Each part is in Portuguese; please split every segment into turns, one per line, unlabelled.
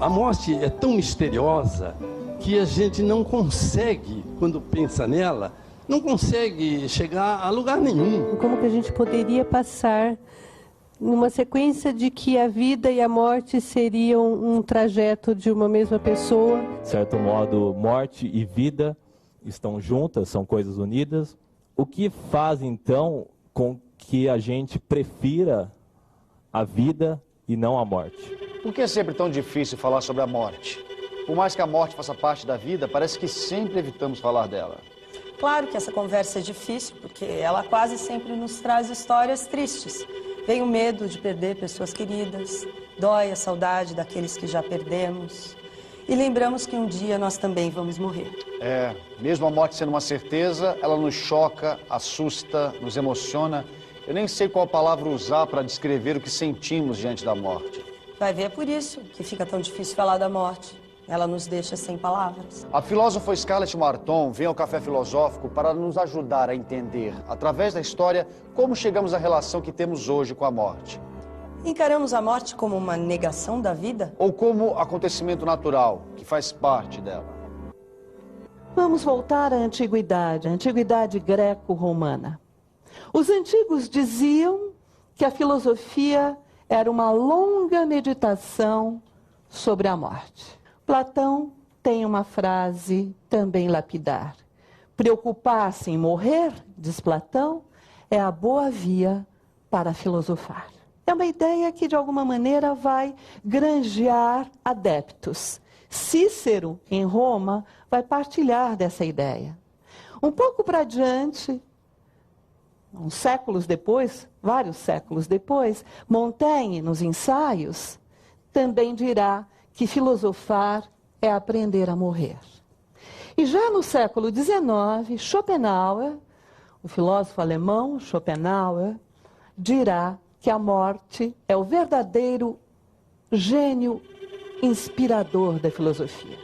A morte é tão misteriosa que a gente não consegue, quando pensa nela, não consegue chegar a lugar nenhum.
Como que a gente poderia passar numa sequência de que a vida e a morte seriam um trajeto de uma mesma pessoa?
De certo modo, morte e vida estão juntas, são coisas unidas. O que faz, então, com que a gente prefira a vida e não a morte?
Por que é sempre tão difícil falar sobre a morte? Por mais que a morte faça parte da vida, parece que sempre evitamos falar dela.
Claro que essa conversa é difícil, porque ela quase sempre nos traz histórias tristes. Vem o medo de perder pessoas queridas, dói a saudade daqueles que já perdemos. E lembramos que um dia nós também vamos morrer.
Mesmo a morte sendo uma certeza, ela nos choca, assusta, nos emociona. Eu nem sei qual palavra usar para descrever o que sentimos diante da morte.
Vai ver, é por isso que fica tão difícil falar da morte. Ela nos deixa sem palavras.
A filósofa Scarlett Marton vem ao Café Filosófico para nos ajudar a entender, através da história, como chegamos à relação que temos hoje com a morte.
Encaramos a morte como uma negação da vida?
Ou como acontecimento natural, que faz parte dela.
Vamos voltar à antiguidade, a antiguidade greco-romana. Os antigos diziam que a filosofia era uma longa meditação sobre a morte. Platão tem uma frase também lapidar. Preocupar-se em morrer, diz Platão, é a boa via para filosofar. É uma ideia que, de alguma maneira, vai granjear adeptos. Cícero, em Roma, vai partilhar dessa ideia. Um pouco para adiante, uns séculos depois, vários séculos depois, Montaigne, nos Ensaios, também dirá que filosofar é aprender a morrer. E já no século XIX, Schopenhauer, o filósofo alemão Schopenhauer, dirá que a morte é o verdadeiro gênio inspirador da filosofia.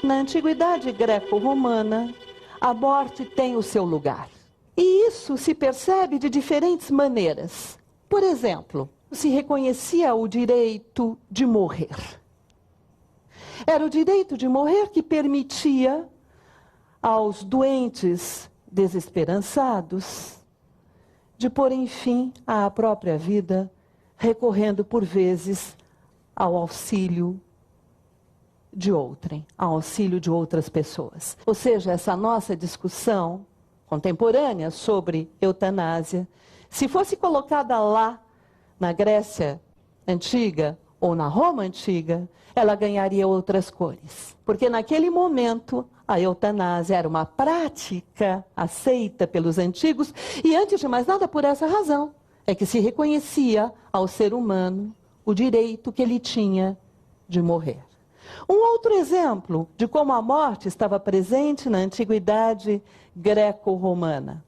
Na antiguidade greco-romana, a morte tem o seu lugar. E isso se percebe de diferentes maneiras. Por exemplo, se reconhecia o direito de morrer. Era o direito de morrer que permitia aos doentes desesperançados de porem fim à própria vida, recorrendo por vezes ao auxílio de outrem, ao auxílio de outras pessoas. Ou seja, essa nossa discussão contemporânea sobre eutanásia, se fosse colocada lá na Grécia Antiga ou na Roma Antiga, ela ganharia outras cores. Porque naquele momento a eutanásia era uma prática aceita pelos antigos e, antes de mais nada, por essa razão, é que se reconhecia ao ser humano o direito que ele tinha de morrer. Um outro exemplo de como a morte estava presente na antiguidade greco-romana.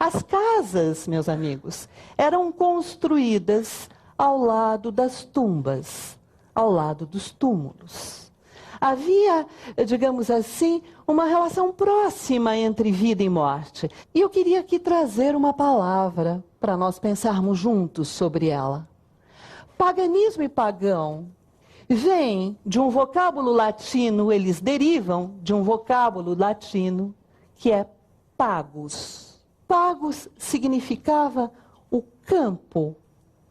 As casas, meus amigos, eram construídas ao lado das tumbas, ao lado dos túmulos. Havia, digamos assim, uma relação próxima entre vida e morte. E eu queria aqui trazer uma palavra para nós pensarmos juntos sobre ela. Paganismo e pagão vêm de um vocábulo latino, eles derivam de um vocábulo latino que é pagus. Pagus significava o campo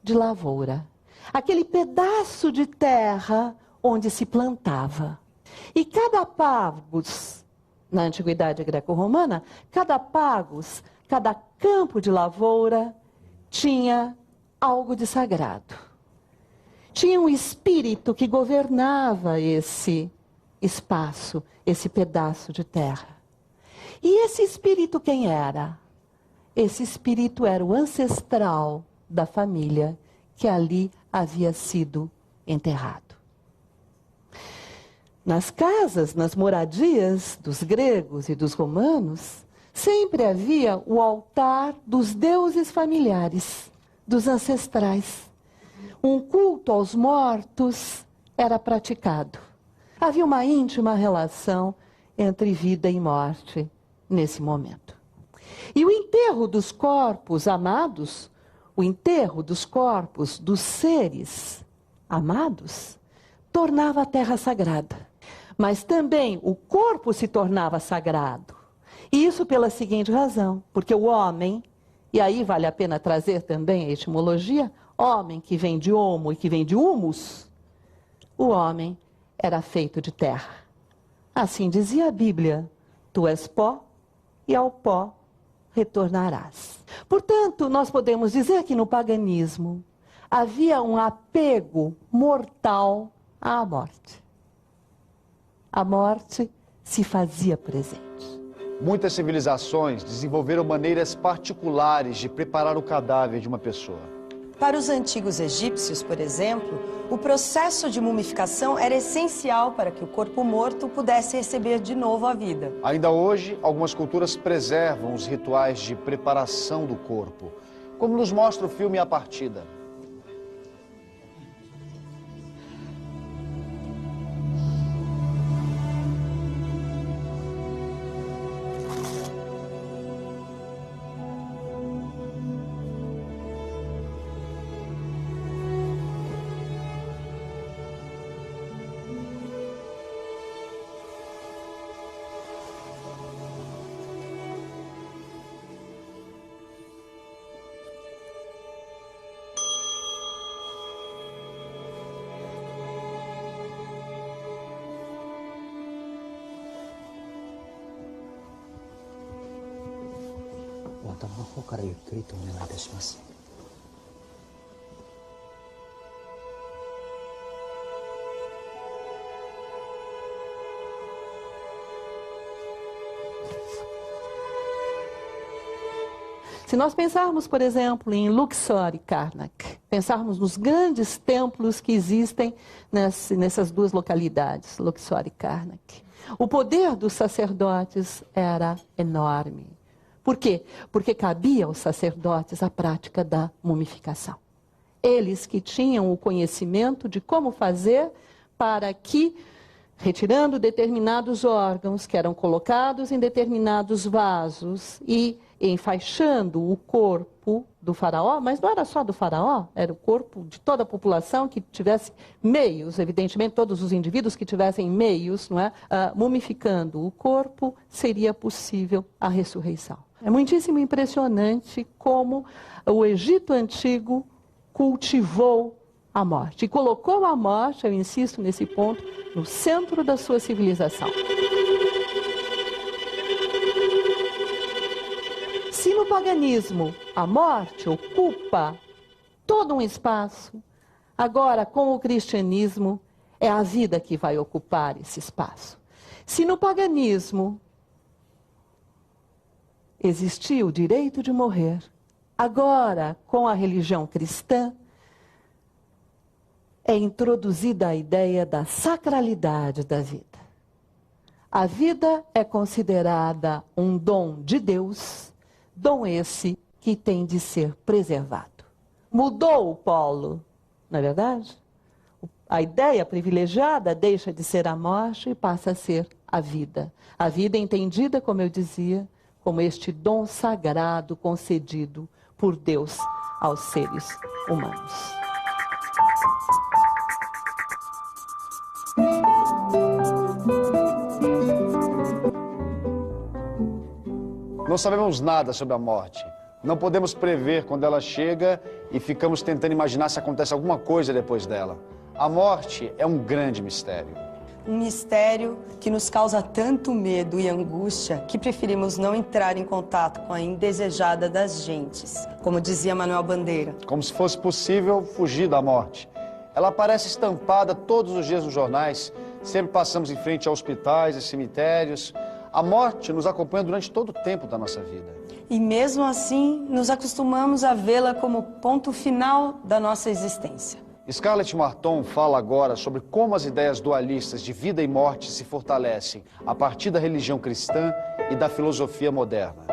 de lavoura, aquele pedaço de terra onde se plantava. E cada pagus, na antiguidade greco-romana, cada pagus, cada campo de lavoura, tinha algo de sagrado. Tinha um espírito que governava esse espaço, esse pedaço de terra. E esse espírito quem era? Esse espírito era o ancestral da família que ali havia sido enterrado. Nas casas, nas moradias dos gregos e dos romanos, sempre havia o altar dos deuses familiares, dos ancestrais. Um culto aos mortos era praticado. Havia uma íntima relação entre vida e morte nesse momento. E o enterro dos corpos amados o enterro dos corpos dos seres amados tornava a terra sagrada. Mas também o corpo se tornava sagrado. E isso pela seguinte razão, porque o homem, e aí vale a pena trazer também a etimologia, homem que vem de homo e que vem de humus, o homem era feito de terra. Assim dizia a Bíblia, tu és pó e ao pó retornarás. Portanto, nós podemos dizer que no paganismo havia um apego mortal à morte. A morte se fazia presente.
Muitas civilizações desenvolveram maneiras particulares de preparar o cadáver de uma pessoa.
Para os antigos egípcios, por exemplo, o processo de mumificação era essencial para que o corpo morto pudesse receber de novo a vida.
Ainda hoje, algumas culturas preservam os rituais de preparação do corpo, como nos mostra o filme A Partida.
Se nós pensarmos, por exemplo, em Luxor e Karnak, pensarmos nos grandes templos que existem nessas duas localidades, Luxor e Karnak, o poder dos sacerdotes era enorme. Por quê? Porque cabia aos sacerdotes a prática da mumificação. Eles que tinham o conhecimento de como fazer para que, retirando determinados órgãos que eram colocados em determinados vasos e enfaixando o corpo do faraó, mas não era só do faraó, era o corpo de toda a população que tivesse meios, evidentemente todos os indivíduos que tivessem meios, não é? Mumificando o corpo, seria possível a ressurreição. É muitíssimo impressionante como o Egito Antigo cultivou a morte e colocou a morte, eu insisto nesse ponto, no centro da sua civilização. Se no paganismo a morte ocupa todo um espaço, agora com o cristianismo é a vida que vai ocupar esse espaço. Se no paganismo existia o direito de morrer, agora com a religião cristã é introduzida a ideia da sacralidade da vida. A vida é considerada um dom de Deus, dom esse que tem de ser preservado. Mudou o polo, não é verdade? A ideia privilegiada deixa de ser a morte e passa a ser a vida. A vida entendida, como eu dizia, como este dom sagrado concedido por Deus aos seres humanos.
Não sabemos nada sobre a morte. Não podemos prever quando ela chega e ficamos tentando imaginar se acontece alguma coisa depois dela. A morte é um grande mistério.
Um mistério que nos causa tanto medo e angústia que preferimos não entrar em contato com a indesejada das gentes, como dizia Manuel Bandeira.
Como se fosse possível fugir da morte. Ela aparece estampada todos os dias nos jornais. Sempre passamos em frente a hospitais e cemitérios. A morte nos acompanha durante todo o tempo da nossa vida.
E mesmo assim, nos acostumamos a vê-la como ponto final da nossa existência.
Scarlett Marton fala agora sobre como as ideias dualistas de vida e morte se fortalecem a partir da religião cristã e da filosofia moderna.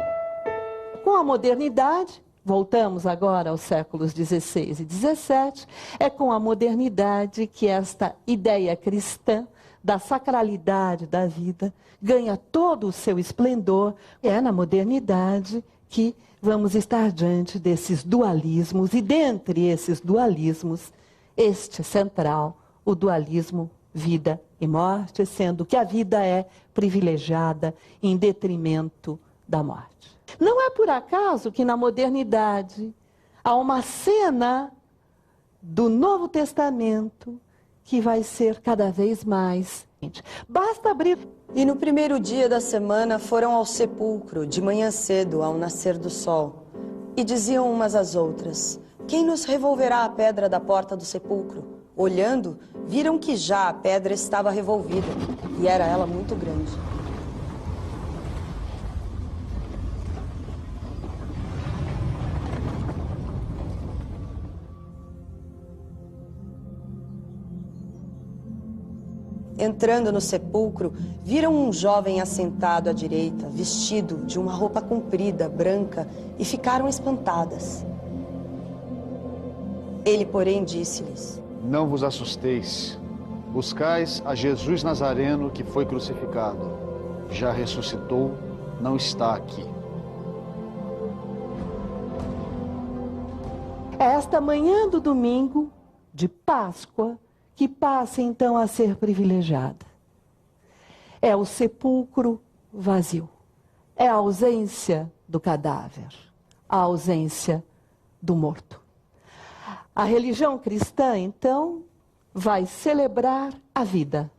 Com a modernidade, voltamos agora aos séculos XVI e XVII, é com a modernidade que esta ideia cristã da sacralidade da vida ganha todo o seu esplendor. É na modernidade que vamos estar diante desses dualismos, e dentre esses dualismos, este central, o dualismo vida e morte, sendo que a vida é privilegiada em detrimento da morte. Não é por acaso que na modernidade há uma cena do Novo Testamento que vai ser cada vez mais. Basta abrir.
E no primeiro dia da semana foram ao sepulcro, de manhã cedo, ao nascer do sol. E diziam umas às outras: quem nos revolverá a pedra da porta do sepulcro? Olhando, viram que já a pedra estava revolvida, e era ela muito grande. Entrando no sepulcro, viram um jovem assentado à direita, vestido de uma roupa comprida, branca, e ficaram espantadas. Ele, porém, disse-lhes:
Não vos assusteis. Buscais a Jesus Nazareno que foi crucificado. Já ressuscitou, não está aqui.
Esta manhã do domingo de Páscoa, que passa então a ser privilegiada. É o sepulcro vazio. É a ausência do cadáver. A ausência do morto. A religião cristã, então, vai celebrar a vida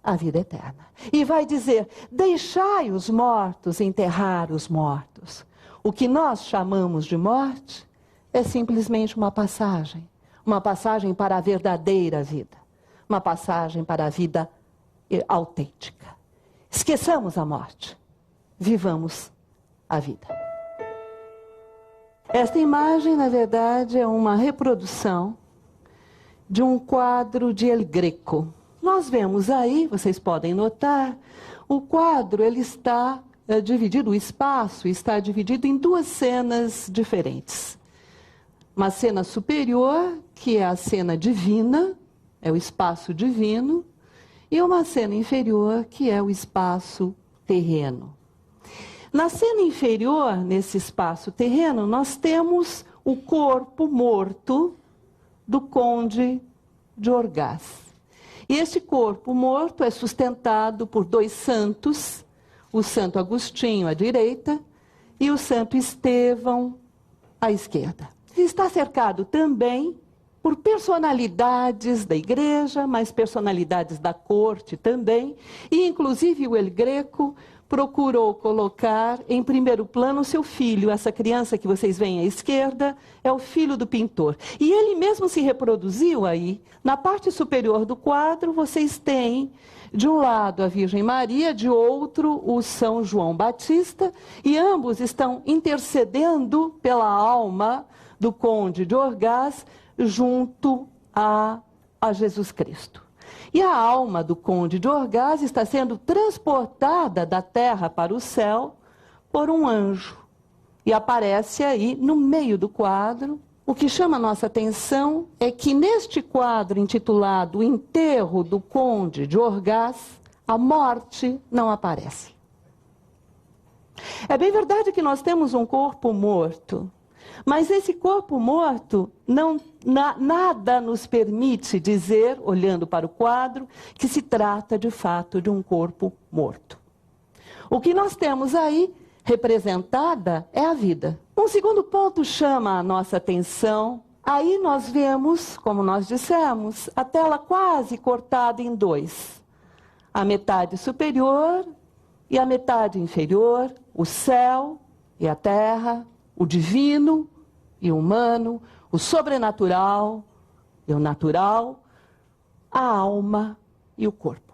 eterna. E vai dizer: deixai os mortos enterrar os mortos. O que nós chamamos de morte é simplesmente uma passagem para a verdadeira vida, uma passagem para a vida autêntica. Esqueçamos a morte, vivamos a vida. Esta imagem, na verdade, é uma reprodução de um quadro de El Greco. Nós vemos aí, vocês podem notar, o quadro ele está dividido, o espaço está dividido em duas cenas diferentes. Uma cena superior, que é a cena divina, é o espaço divino, e uma cena inferior, que é o espaço terreno. Na cena inferior, nesse espaço terreno, nós temos o corpo morto do conde de Orgaz. E esse corpo morto é sustentado por dois santos, o Santo Agostinho à direita e o Santo Estevão à esquerda. Está cercado também por personalidades da igreja, mas personalidades da corte também, e inclusive o El Greco procurou colocar em primeiro plano o seu filho. Essa criança que vocês veem à esquerda é o filho do pintor. E ele mesmo se reproduziu aí. Na parte superior do quadro, vocês têm, de um lado, a Virgem Maria, de outro, o São João Batista, e ambos estão intercedendo pela alma do conde de Orgaz junto a Jesus Cristo. E a alma do conde de Orgaz está sendo transportada da terra para o céu por um anjo. E aparece aí, no meio do quadro. O que chama a nossa atenção é que neste quadro intitulado O Enterro do Conde de Orgaz, a morte não aparece. É bem verdade que nós temos um corpo morto, mas esse corpo morto, nada nos permite dizer, olhando para o quadro, que se trata de fato de um corpo morto. O que nós temos aí, representada, é a vida. Um segundo ponto chama a nossa atenção. Aí nós vemos, como nós dissemos, a tela quase cortada em dois. A metade superior e a metade inferior, o céu e a terra, o divino e o humano, o sobrenatural e o natural, a alma e o corpo.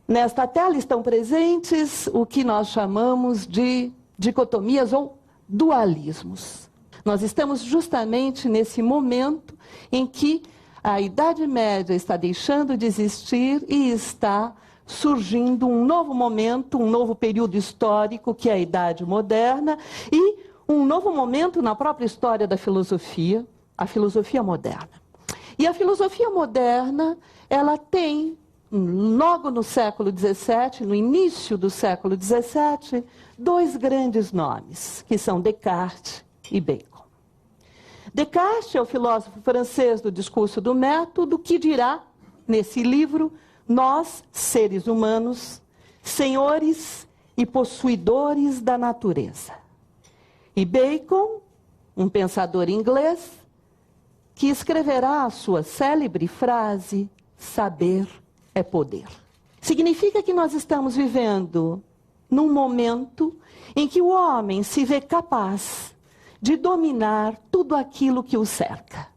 Nesta tela estão presentes o que nós chamamos de dicotomias ou dualismos. Nós estamos justamente nesse momento em que a Idade Média está deixando de existir e está surgindo um novo momento, um novo período histórico, que é a Idade Moderna, e um novo momento na própria história da filosofia, a filosofia moderna. E a filosofia moderna, ela tem, logo no século XVII, no início do século XVII, dois grandes nomes, que são Descartes e Bacon. Descartes é o filósofo francês do discurso do método, que dirá, nesse livro, nós, seres humanos, senhores e possuidores da natureza. E Bacon, um pensador inglês, que escreverá a sua célebre frase, saber é poder. Significa que nós estamos vivendo num momento em que o homem se vê capaz de dominar tudo aquilo que o cerca.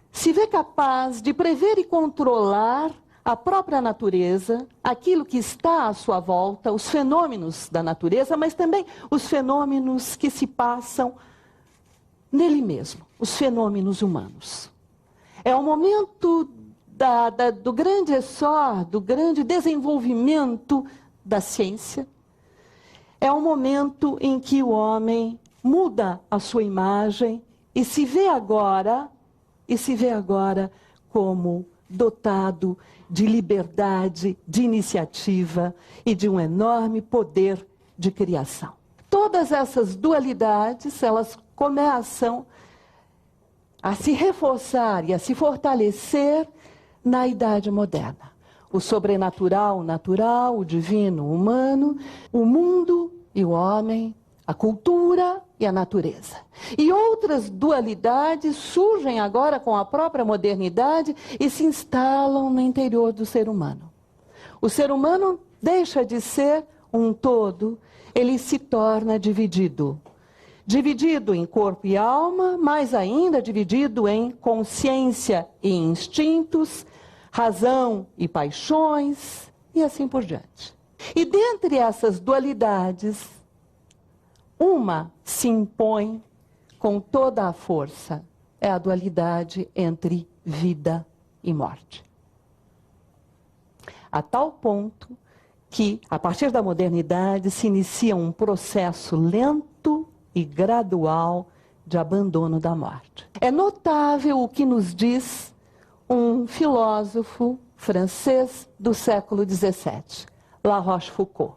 Se vê capaz de prever e controlar a própria natureza, aquilo que está à sua volta, os fenômenos da natureza, mas também os fenômenos que se passam nele mesmo, os fenômenos humanos. É o momento do grande essor, do grande desenvolvimento da ciência. É o momento em que o homem muda a sua imagem e se vê agora como dotado de liberdade, de iniciativa e de um enorme poder de criação. Todas essas dualidades, elas começam a se reforçar e a se fortalecer na Idade Moderna. O sobrenatural, o natural, o divino, o humano, o mundo e o homem, a cultura e a natureza. E outras dualidades surgem agora com a própria modernidade e se instalam no interior do ser humano. O ser humano deixa de ser um todo, ele se torna dividido. Dividido em corpo e alma, mais ainda dividido em consciência e instintos, razão e paixões, e assim por diante. E dentre essas dualidades, uma se impõe com toda a força, é a dualidade entre vida e morte. A tal ponto que, a partir da modernidade, se inicia um processo lento e gradual de abandono da morte. É notável o que nos diz um filósofo francês do século XVII, La Rochefoucauld.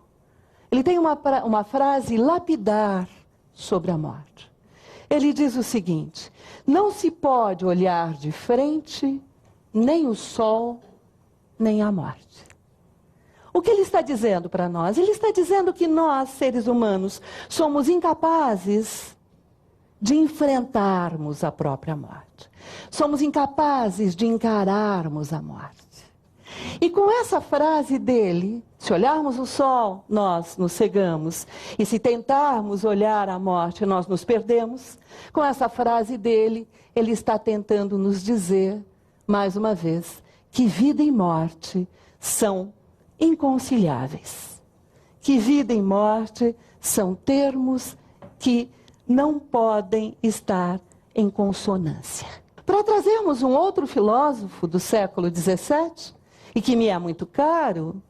Ele tem uma frase lapidar sobre a morte. Ele diz o seguinte: não se pode olhar de frente nem o sol, nem a morte. O que ele está dizendo para nós? Ele está dizendo que nós, seres humanos, somos incapazes de enfrentarmos a própria morte. Somos incapazes de encararmos a morte. E com essa frase dele, se olharmos o sol, nós nos cegamos. E se tentarmos olhar a morte, nós nos perdemos. Com essa frase dele, ele está tentando nos dizer, mais uma vez, que vida e morte são inconciliáveis. Que vida e morte são termos que não podem estar em consonância. Para trazermos um outro filósofo do século XVII, e que me é muito caro,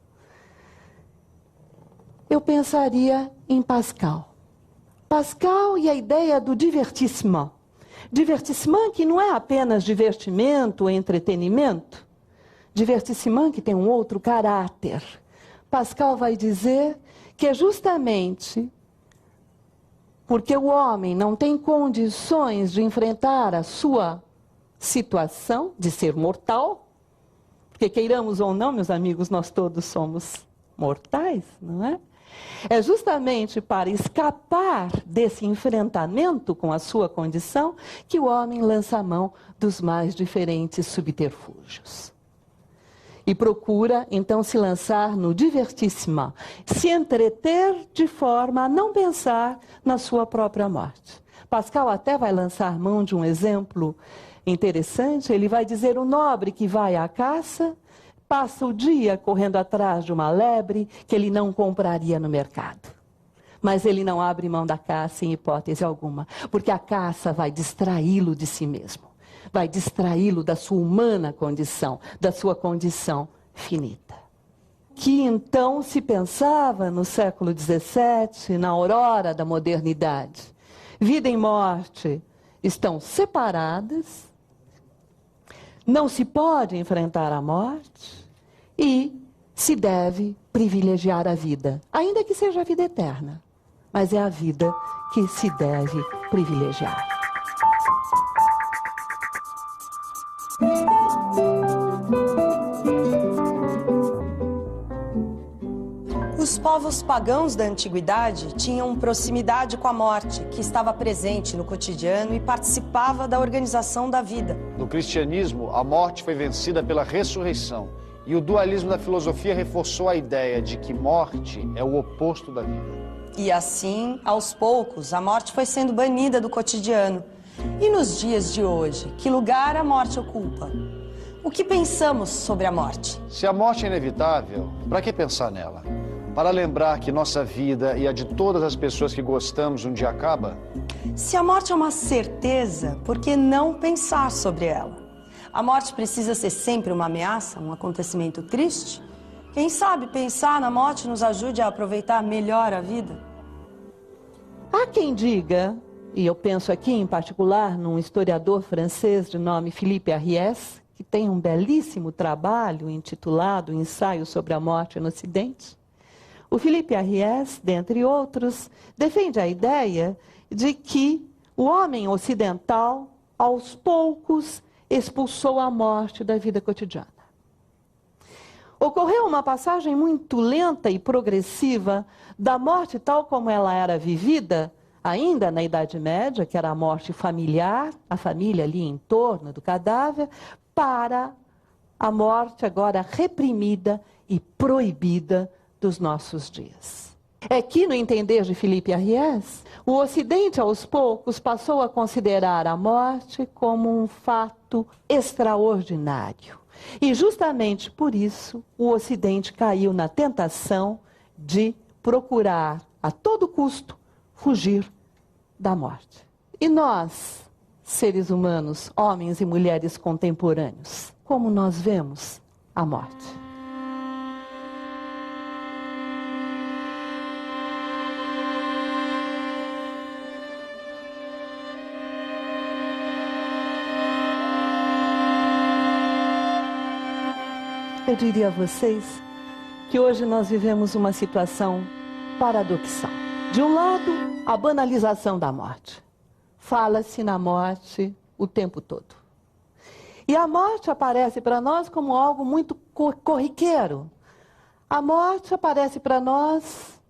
eu pensaria em Pascal. Pascal e a ideia do divertissement. Divertissement que não é apenas divertimento ou entretenimento. Divertissement que tem um outro caráter. Pascal vai dizer que é justamente porque o homem não tem condições de enfrentar a sua situação de ser mortal, porque queiramos ou não, meus amigos, nós todos somos mortais, não é? É justamente para escapar desse enfrentamento com a sua condição que o homem lança a mão dos mais diferentes subterfúgios. E procura, então, se lançar no divertissement, se entreter de forma a não pensar na sua própria morte. Pascal até vai lançar mão de um exemplo interessante. Ele vai dizer: o nobre que vai à caça passa o dia correndo atrás de uma lebre que ele não compraria no mercado. Mas ele não abre mão da caça em hipótese alguma, porque a caça vai distraí-lo de si mesmo. Vai distraí-lo da sua humana condição, da sua condição finita. Que então se pensava no século XVII, na aurora da modernidade. Vida e morte estão separadas, não se pode enfrentar a morte, e se deve privilegiar a vida, ainda que seja a vida eterna, mas é a vida que se deve privilegiar.
Os povos pagãos da antiguidade tinham proximidade com a morte, que estava presente no cotidiano e participava da organização da vida.
No cristianismo, a morte foi vencida pela ressurreição. E o dualismo da filosofia reforçou a ideia de que morte é o oposto da vida.
E assim, aos poucos, a morte foi sendo banida do cotidiano. E nos dias de hoje, que lugar a morte ocupa? O que pensamos sobre a morte?
Se a morte é inevitável, para que pensar nela? Para lembrar que nossa vida e a de todas as pessoas que gostamos um dia acaba?
Se a morte é uma certeza, por que não pensar sobre ela? A morte precisa ser sempre uma ameaça, um acontecimento triste? Quem sabe pensar na morte nos ajude a aproveitar melhor a vida?
Há quem diga, e eu penso aqui em particular num historiador francês de nome Philippe Ariès, que tem um belíssimo trabalho intitulado Ensaio sobre a Morte no Ocidente. O Philippe Ariès, dentre outros, defende a ideia de que o homem ocidental, aos poucos, expulsou a morte da vida cotidiana. Ocorreu uma passagem muito lenta e progressiva da morte tal como ela era vivida, ainda na Idade Média, que era a morte familiar, a família ali em torno do cadáver, para a morte agora reprimida e proibida dos nossos dias. É que, no entender de Philippe Ariès, o Ocidente, aos poucos, passou a considerar a morte como um fato extraordinário. E, justamente por isso, o Ocidente caiu na tentação de procurar, a todo custo, fugir da morte. E nós, seres humanos, homens e mulheres contemporâneos, como nós vemos a morte? Eu diria a vocês que hoje nós vivemos uma situação paradoxal. De um lado, a banalização da morte. Fala-se na morte o tempo todo. E a morte aparece para nós como algo muito corriqueiro. A morte aparece para nós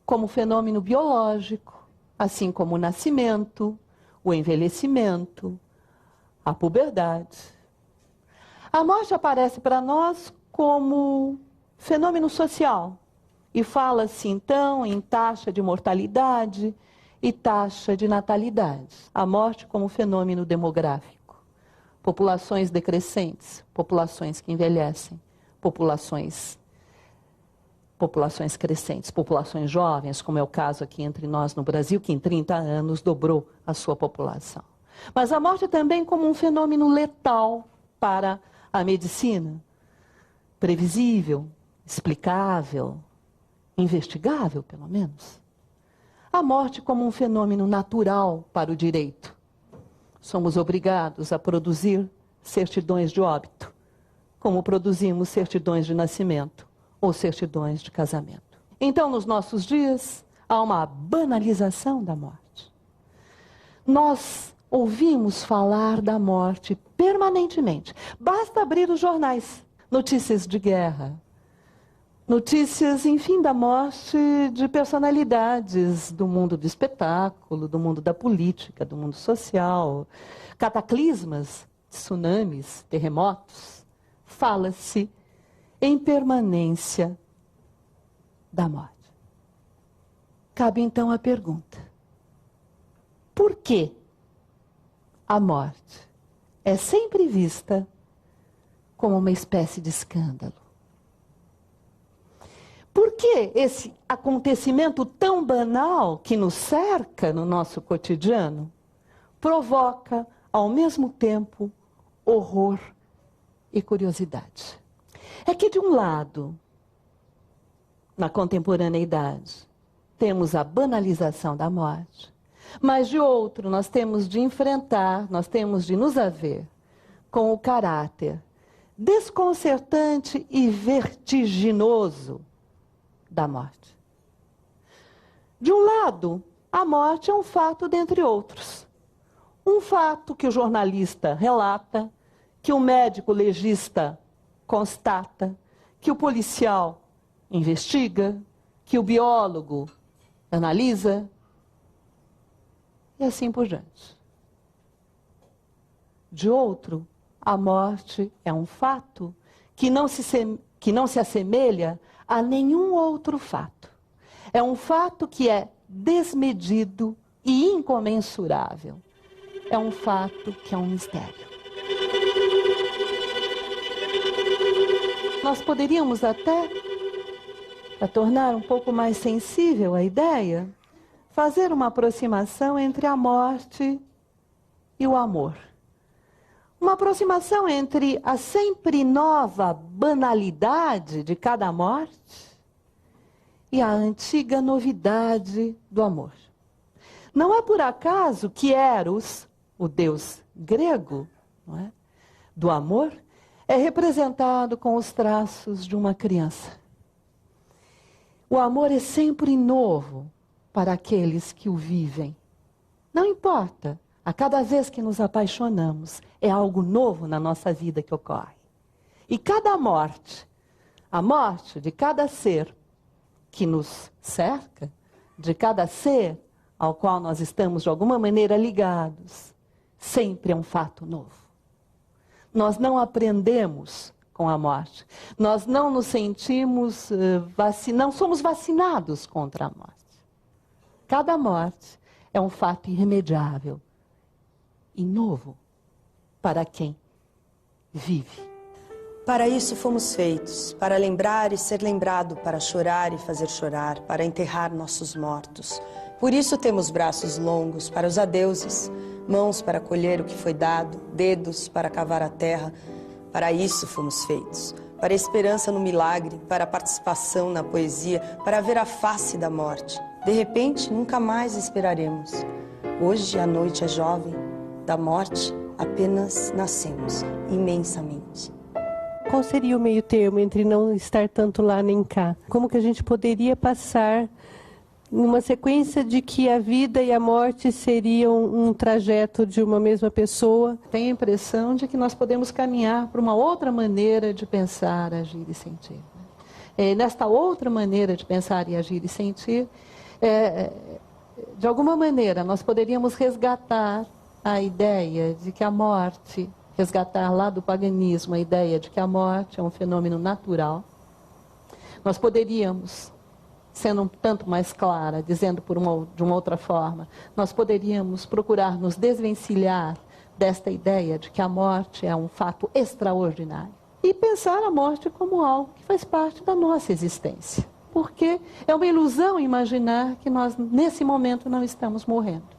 como fenômeno biológico, assim como o nascimento, o envelhecimento, a puberdade. A morte aparece para nós como fenômeno social. E fala-se, então, em taxa de mortalidade e taxa de natalidade. A morte como fenômeno demográfico. Populações decrescentes, populações que envelhecem, populações crescentes, populações jovens, como é o caso aqui entre nós no Brasil, que em 30 anos dobrou a sua população. Mas a morte também como um fenômeno letal para a medicina. Previsível, explicável, investigável, pelo menos. A morte como um fenômeno natural para o direito. Somos obrigados a produzir certidões de óbito, como produzimos certidões de nascimento ou certidões de casamento. Então, nos nossos dias, há uma banalização da morte. Nós ouvimos falar da morte permanentemente. Basta abrir os jornais. Notícias de guerra, notícias, enfim, da morte de personalidades do mundo do espetáculo, do mundo da política, do mundo social, cataclismas, tsunamis, terremotos. Fala-se em permanência da morte. Cabe então a pergunta: por que a morte é sempre vista como uma espécie de escândalo? Por que esse acontecimento tão banal que nos cerca no nosso cotidiano provoca, ao mesmo tempo, horror e curiosidade? É que, de um lado, na contemporaneidade, temos a banalização da morte, mas, de outro, nós temos de enfrentar, nós temos de nos haver com o caráter desconcertante e vertiginoso da morte. De um lado, a morte é um fato dentre outros. Um fato que o jornalista relata, que o médico legista constata, que o policial investiga, que o biólogo analisa, e assim por diante. De outro, a morte é um fato que não se assemelha a nenhum outro fato. É um fato que é desmedido e incomensurável. É um fato que é um mistério. Nós poderíamos até, para tornar um pouco mais sensível a ideia, fazer uma aproximação entre a morte e o amor. Uma aproximação entre a sempre nova banalidade de cada morte e a antiga novidade do amor. Não é por acaso que Eros, o deus grego, não é, do amor, é representado com os traços de uma criança. O amor é sempre novo para aqueles que o vivem. Não importa, a cada vez que nos apaixonamos, é algo novo na nossa vida que ocorre. E cada morte, a morte de cada ser que nos cerca, de cada ser ao qual nós estamos de alguma maneira ligados, sempre é um fato novo. Nós não aprendemos com a morte. Nós não nos sentimos, não somos vacinados contra a morte. Cada morte é um fato irremediável e novo para quem vive.
Para isso fomos feitos, para lembrar e ser lembrado, para chorar e fazer chorar, para enterrar nossos mortos. Por isso temos braços longos para os adeuses, mãos para colher o que foi dado, dedos para cavar a terra. Para isso fomos feitos, para a esperança no milagre, para a participação na poesia, para ver a face da morte. De repente, nunca mais esperaremos. Hoje a noite é jovem, da morte apenas nascemos, imensamente.
Qual seria o meio termo entre não estar tanto lá nem cá? Como que a gente poderia passar numa sequência de que a vida e a morte seriam um trajeto de uma mesma pessoa?
Tenho a impressão de que nós podemos caminhar para uma outra maneira de pensar, agir e sentir. Nesta outra maneira de pensar e agir e sentir, de alguma maneira nós poderíamos resgatar a ideia de que a morte, resgatar lá do paganismo a ideia de que a morte é um fenômeno natural. Nós poderíamos, sendo um tanto mais clara, dizendo de uma outra forma, nós poderíamos procurar nos desvencilhar desta ideia de que a morte é um fato extraordinário e pensar a morte como algo que faz parte da nossa existência. Porque é uma ilusão imaginar que nós, nesse momento, não estamos morrendo.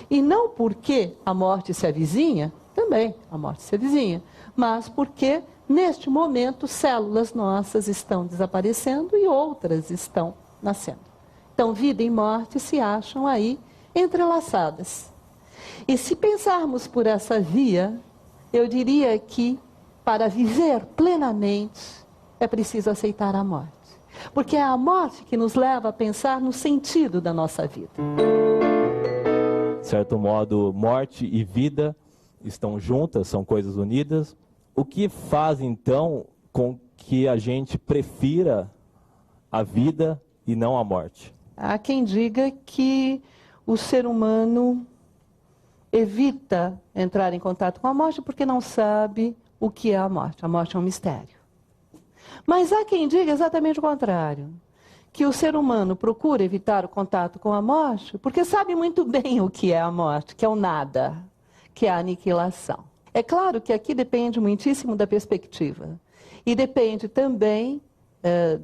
E não porque a morte se avizinha, também a morte se avizinha, mas porque, neste momento, células nossas estão desaparecendo e outras estão nascendo. Então, vida e morte se acham aí entrelaçadas. E se pensarmos por essa via, eu diria que, para viver plenamente, é preciso aceitar a morte. Porque é a morte que nos leva a pensar no sentido da nossa vida.
De certo modo, morte e vida estão juntas, são coisas unidas. O que faz, então, com que a gente prefira a vida e não a morte?
Há quem diga que o ser humano evita entrar em contato com a morte porque não sabe o que é a morte. A morte é um mistério. Mas há quem diga exatamente o contrário, que o ser humano procura evitar o contato com a morte porque sabe muito bem o que é a morte, que é o nada, que é a aniquilação. É claro que aqui depende muitíssimo da perspectiva. E depende também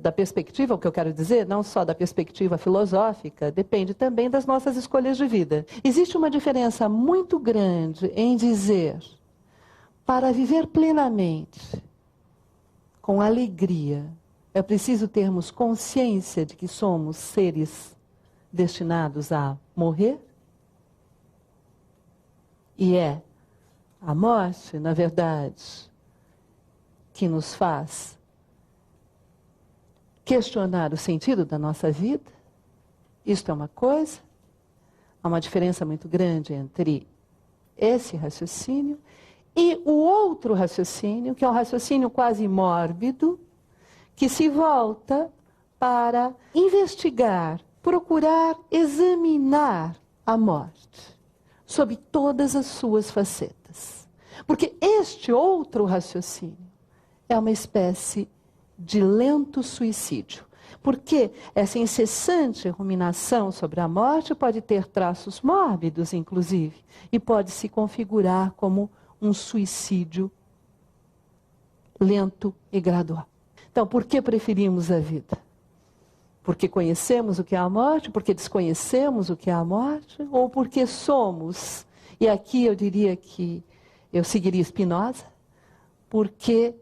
da perspectiva, o que eu quero dizer, não só da perspectiva filosófica, depende também das nossas escolhas de vida. Existe uma diferença muito grande em dizer, para viver plenamente, com alegria, é preciso termos consciência de que somos seres destinados a morrer. E é a morte, na verdade, que nos faz questionar o sentido da nossa vida. Isto é uma coisa. Há uma diferença muito grande entre esse raciocínio e o outro raciocínio, que é um raciocínio quase mórbido, que se volta para investigar, procurar examinar a morte sob todas as suas facetas. Porque este outro raciocínio é uma espécie de lento suicídio. Porque essa incessante ruminação sobre a morte pode ter traços mórbidos, inclusive, e pode se configurar como um suicídio lento e gradual. Então, por que preferimos a vida? Porque conhecemos o que é a morte? Porque desconhecemos o que é a morte? Ou porque somos, e aqui eu diria que eu seguiria Spinoza, porque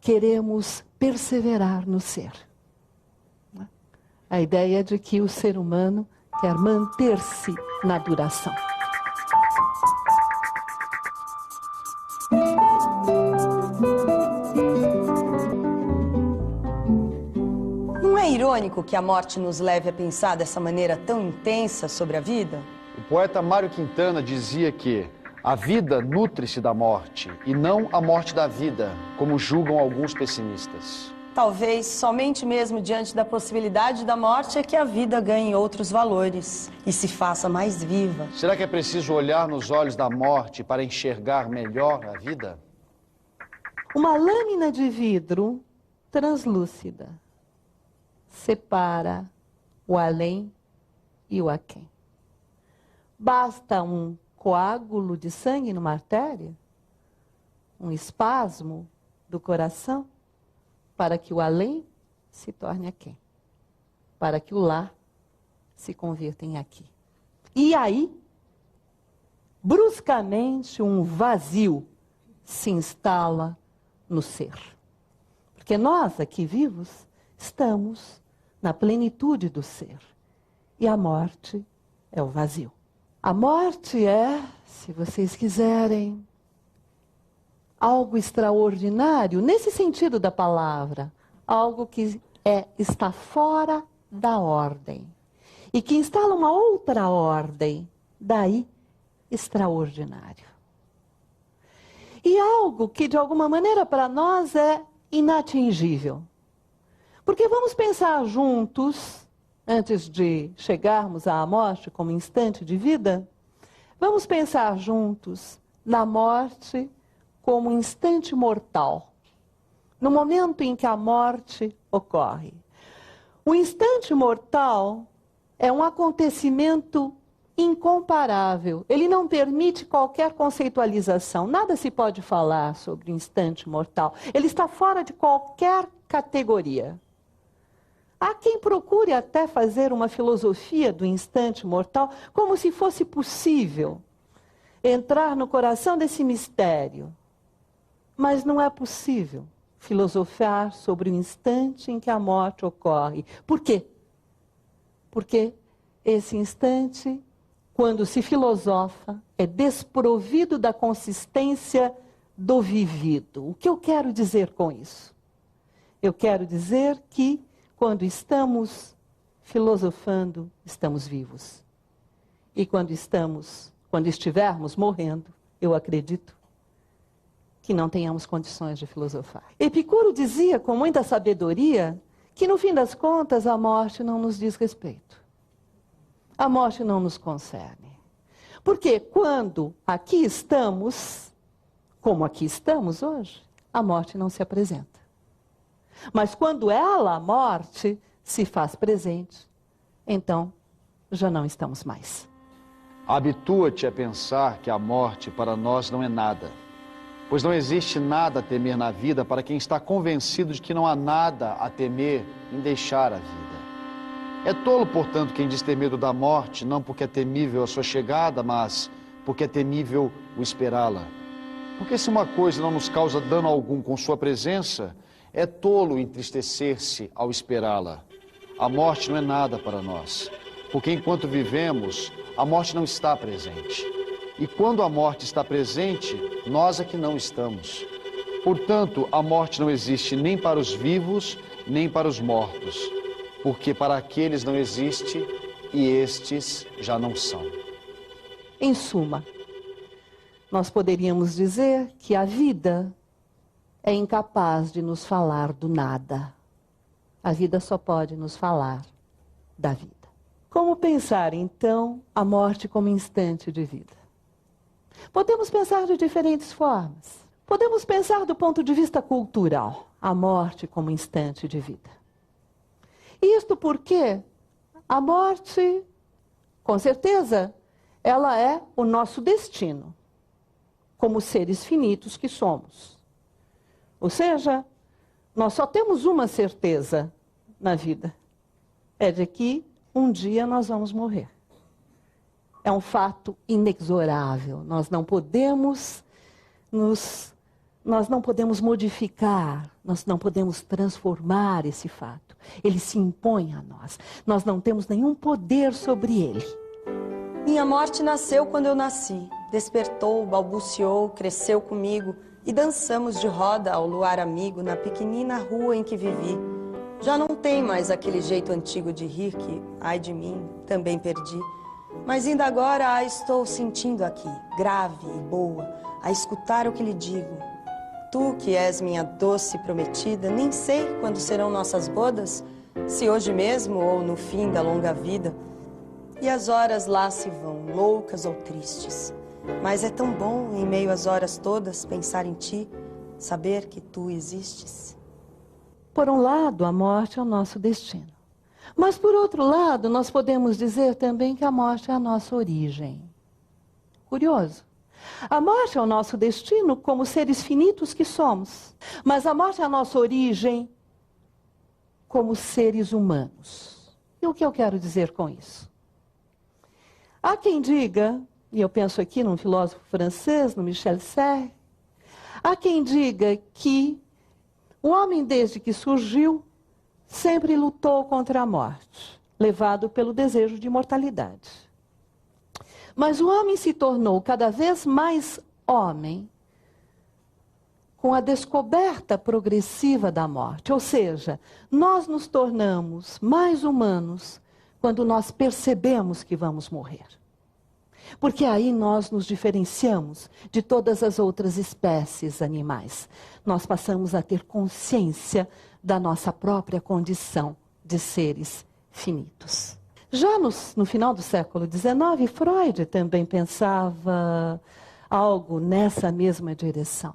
queremos perseverar no ser. A ideia de que o ser humano quer manter-se na duração.
Não é irônico que a morte nos leve a pensar dessa maneira tão intensa sobre a vida?
O poeta Mário Quintana dizia que a vida nutre-se da morte e não a morte da vida, como julgam alguns pessimistas.
Talvez somente mesmo diante da possibilidade da morte é que a vida ganhe outros valores e se faça mais viva.
Será que é preciso olhar nos olhos da morte para enxergar melhor a vida?
Uma lâmina de vidro translúcida separa o além e o aquém. Basta um coágulo de sangue numa artéria, um espasmo do coração, para que o além se torne aquém, para que o lá se convirta em aqui. E aí, bruscamente, um vazio se instala no ser. Porque nós, aqui vivos, estamos na plenitude do ser. E a morte é o vazio. A morte é, se vocês quiserem, algo extraordinário, nesse sentido da palavra, algo que está fora da ordem e que instala uma outra ordem, daí extraordinário. E algo que de alguma maneira para nós é inatingível. Porque vamos pensar juntos, antes de chegarmos à morte como instante de vida, vamos pensar juntos na morte como um instante mortal, no momento em que a morte ocorre. O instante mortal é um acontecimento incomparável. Ele não permite qualquer conceitualização. Nada se pode falar sobre o instante mortal. Ele está fora de qualquer categoria. Há quem procure até fazer uma filosofia do instante mortal, como se fosse possível entrar no coração desse mistério. Mas não é possível filosofar sobre o instante em que a morte ocorre. Por quê? Porque esse instante, quando se filosofa, é desprovido da consistência do vivido. O que eu quero dizer com isso? Eu quero dizer que, quando estamos filosofando, estamos vivos. E quando estivermos morrendo, eu acredito que não tenhamos condições de filosofar. Epicuro dizia com muita sabedoria que, no fim das contas, a morte não nos diz respeito. A morte não nos concerne. Porque quando aqui estamos, como aqui estamos hoje, a morte não se apresenta. Mas quando ela, a morte, se faz presente, então já não estamos mais.
Habitua-te a pensar que a morte para nós não é nada. Pois não existe nada a temer na vida para quem está convencido de que não há nada a temer em deixar a vida. É tolo, portanto, quem diz ter medo da morte, não porque é temível a sua chegada, mas porque é temível o esperá-la. Porque se uma coisa não nos causa dano algum com sua presença, é tolo entristecer-se ao esperá-la. A morte não é nada para nós, porque enquanto vivemos, a morte não está presente. E quando a morte está presente, nós é que não estamos. Portanto, a morte não existe nem para os vivos, nem para os mortos, porque para aqueles não existe e estes já não são.
Em suma, nós poderíamos dizer que a vida é incapaz de nos falar do nada. A vida só pode nos falar da vida. Como pensar, então, a morte como instante de vida? Podemos pensar de diferentes formas. Podemos pensar do ponto de vista cultural, a morte como instante de vida. Isto porque a morte, com certeza, ela é o nosso destino, como seres finitos que somos. Ou seja, nós só temos uma certeza na vida, é de que um dia nós vamos morrer. É um fato inexorável, nós não podemos modificar, nós não podemos transformar esse fato. Ele se impõe a nós, nós não temos nenhum poder sobre ele.
Minha morte nasceu quando eu nasci, despertou, balbuciou, cresceu comigo e dançamos de roda ao luar amigo na pequenina rua em que vivi. Já não tem mais aquele jeito antigo de rir que, ai de mim, também perdi. Mas ainda agora a estou sentindo aqui, grave e boa, a escutar o que lhe digo. Tu que és minha doce prometida, nem sei quando serão nossas bodas, se hoje mesmo ou no fim da longa vida. E as horas lá se vão, loucas ou tristes. Mas é tão bom, em meio às horas todas, pensar em ti, saber que tu existes.
Por um lado, a morte é o nosso destino. Mas, por outro lado, nós podemos dizer também que a morte é a nossa origem. Curioso. A morte é o nosso destino como seres finitos que somos. Mas a morte é a nossa origem como seres humanos. E o que eu quero dizer com isso? Há quem diga, e eu penso aqui num filósofo francês, no Michel Serres, há quem diga que o homem, desde que surgiu, sempre lutou contra a morte, levado pelo desejo de imortalidade. Mas o homem se tornou cada vez mais homem com a descoberta progressiva da morte. Ou seja, nós nos tornamos mais humanos quando nós percebemos que vamos morrer. Porque aí nós nos diferenciamos de todas as outras espécies animais. Nós passamos a ter consciência da nossa própria condição de seres finitos. Já no final do século XIX, Freud também pensava algo nessa mesma direção.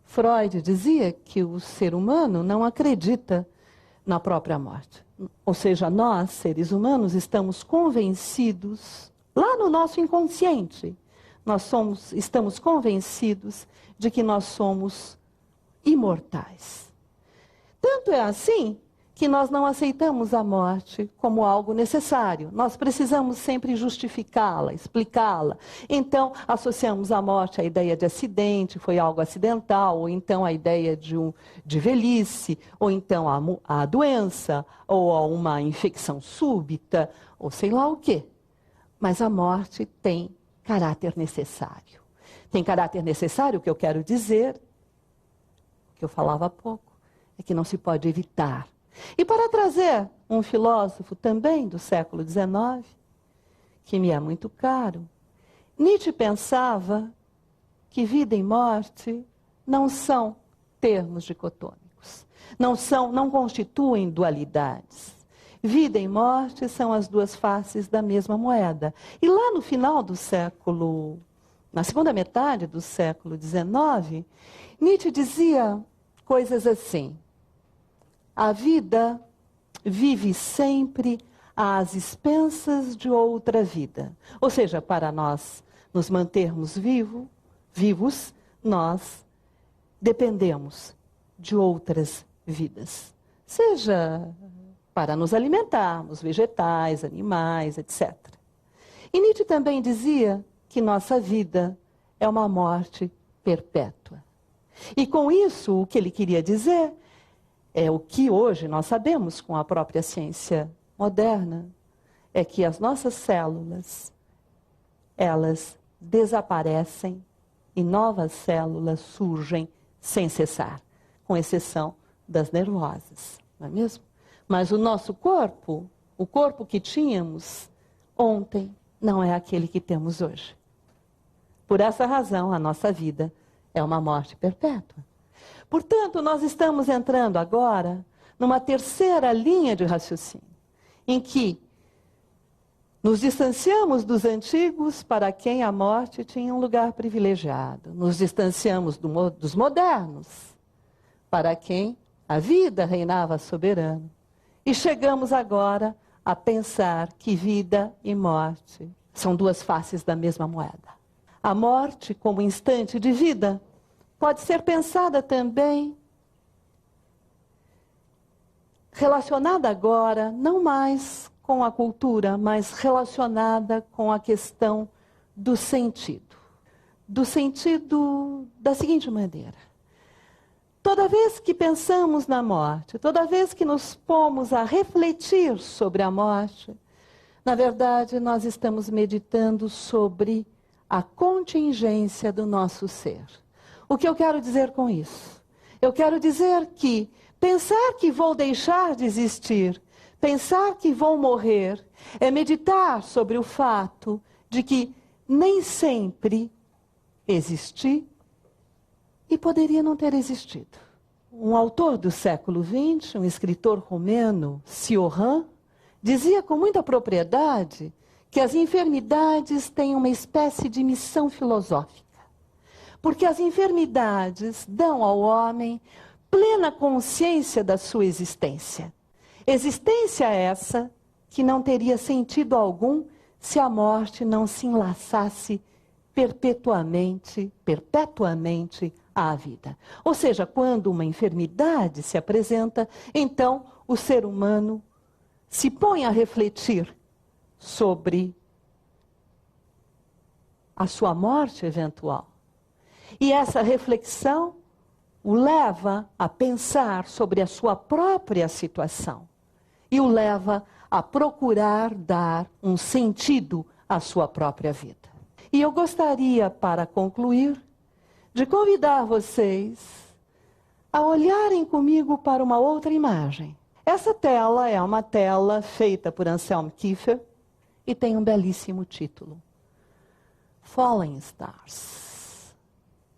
Freud dizia que o ser humano não acredita na própria morte. Ou seja, nós, seres humanos, estamos convencidos, lá no nosso inconsciente, estamos convencidos de que nós somos imortais. Tanto é assim que nós não aceitamos a morte como algo necessário. Nós precisamos sempre justificá-la, explicá-la. Então, associamos a morte à ideia de acidente, foi algo acidental, ou então à ideia de velhice, ou então à doença, ou a uma infecção súbita, ou sei lá o quê. Mas a morte tem caráter necessário. Tem caráter necessário, o que eu quero dizer, que eu falava há pouco, é que não se pode evitar. E para trazer um filósofo também do século XIX, que me é muito caro, Nietzsche pensava que vida e morte não são termos dicotômicos, não constituem dualidades. Vida e morte são as duas faces da mesma moeda. E lá no final do século, na segunda metade do século XIX, Nietzsche dizia coisas assim: a vida vive sempre às expensas de outra vida. Ou seja, para nós nos mantermos vivos, nós dependemos de outras vidas. Seja para nos alimentarmos, vegetais, animais, etc. E Nietzsche também dizia que nossa vida é uma morte perpétua. E com isso, o que ele queria dizer é o que hoje nós sabemos com a própria ciência moderna, é que as nossas células, elas desaparecem e novas células surgem sem cessar, com exceção das nervosas, não é mesmo? Mas o nosso corpo, o corpo que tínhamos ontem, não é aquele que temos hoje. Por essa razão, a nossa vida é uma morte perpétua. Portanto, nós estamos entrando agora numa terceira linha de raciocínio, em que nos distanciamos dos antigos para quem a morte tinha um lugar privilegiado. Nos distanciamos dos modernos para quem a vida reinava soberana. E chegamos agora a pensar que vida e morte são duas faces da mesma moeda. A morte, como instante de vida, pode ser pensada também relacionada agora, não mais com a cultura, mas relacionada com a questão do sentido. Do sentido da seguinte maneira: toda vez que pensamos na morte, toda vez que nos pomos a refletir sobre a morte, na verdade nós estamos meditando sobre a contingência do nosso ser. O que eu quero dizer com isso? Eu quero dizer que pensar que vou deixar de existir, pensar que vou morrer, é meditar sobre o fato de que nem sempre existi e poderia não ter existido. Um autor do século XX, um escritor romeno, Cioran, dizia com muita propriedade que as enfermidades têm uma espécie de missão filosófica. Porque as enfermidades dão ao homem plena consciência da sua existência. Existência essa que não teria sentido algum se a morte não se enlaçasse perpetuamente à vida. Ou seja, quando uma enfermidade se apresenta, então o ser humano se põe a refletir sobre a sua morte eventual. E essa reflexão o leva a pensar sobre a sua própria situação e o leva a procurar dar um sentido à sua própria vida. E eu gostaria, para concluir, de convidar vocês a olharem comigo para uma outra imagem. Essa tela é uma tela feita por Anselm Kiefer e tem um belíssimo título: Falling Stars,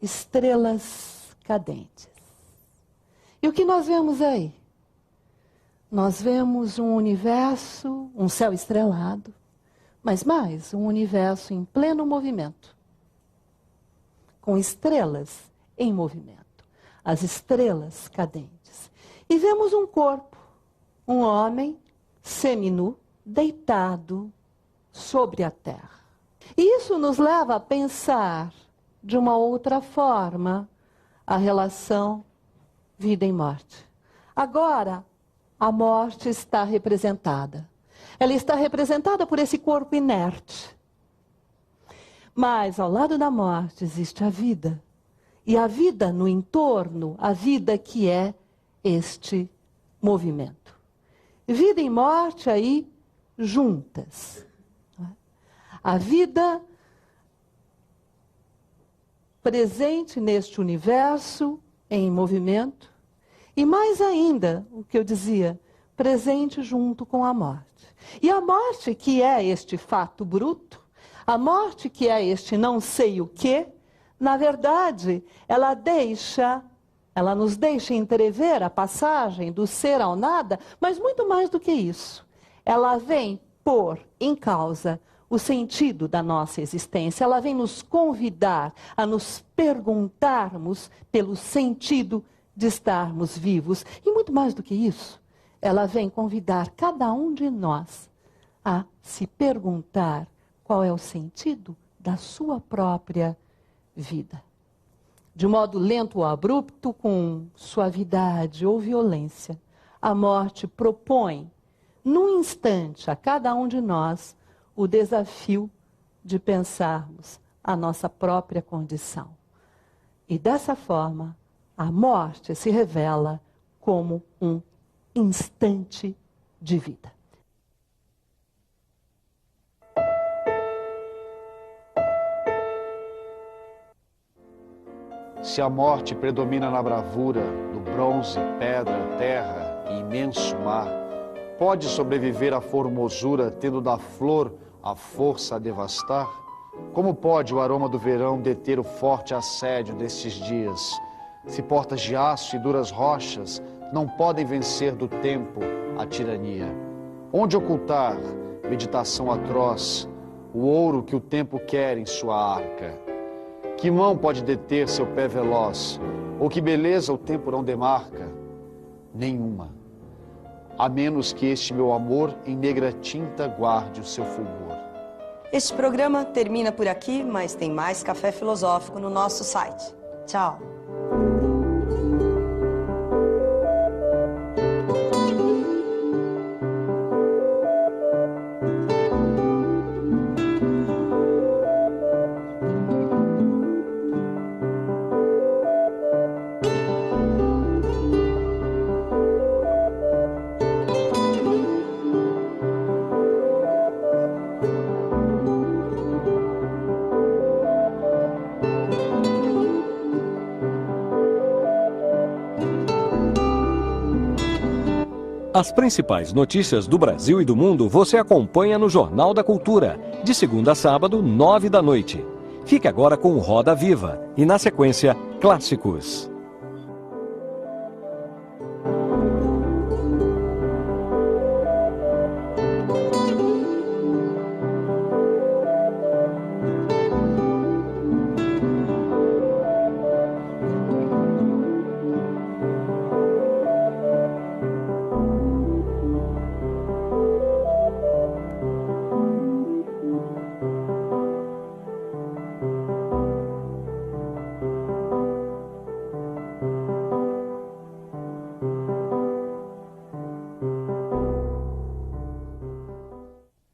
Estrelas Cadentes. E o que nós vemos aí? Nós vemos um universo, um céu estrelado, mas mais, um universo em pleno movimento, com estrelas em movimento, as estrelas cadentes. E vemos um corpo, um homem seminu, deitado sobre a terra. E isso nos leva a pensar de uma outra forma a relação vida e morte. Agora, a morte está representada. Ela está representada por esse corpo inerte. Mas, ao lado da morte, existe a vida. E a vida no entorno, a vida que é este movimento. Vida e morte aí juntas. A vida presente neste universo em movimento. E mais ainda, o que eu dizia, presente junto com a morte. E a morte, que é este fato bruto, a morte que é este não sei o quê, na verdade, ela nos deixa entrever a passagem do ser ao nada, mas muito mais do que isso. Ela vem pôr em causa o sentido da nossa existência. Ela vem nos convidar a nos perguntarmos pelo sentido de estarmos vivos. E muito mais do que isso, ela vem convidar cada um de nós a se perguntar qual é o sentido da sua própria vida. De modo lento ou abrupto, com suavidade ou violência, a morte propõe, num instante, a cada um de nós, o desafio de pensarmos a nossa própria condição. E dessa forma, a morte se revela como um instante de vida.
Se a morte predomina na bravura, no bronze, pedra, terra e imenso mar, pode sobreviver à formosura, tendo da flor a força a devastar? Como pode o aroma do verão deter o forte assédio destes dias? Se portas de aço e duras rochas não podem vencer do tempo a tirania. Onde ocultar, meditação atroz, o ouro que o tempo quer em sua arca? Que mão pode deter seu pé veloz? Ou que beleza o tempo não demarca? Nenhuma. A menos que este meu amor em negra tinta guarde o seu fulgor.
Este programa termina por aqui, mas tem mais Café Filosófico no nosso site. Tchau!
As principais notícias do Brasil e do mundo você acompanha no Jornal da Cultura, de segunda a sábado, 9 da noite. Fique agora com o Roda Viva e, na sequência, Clássicos.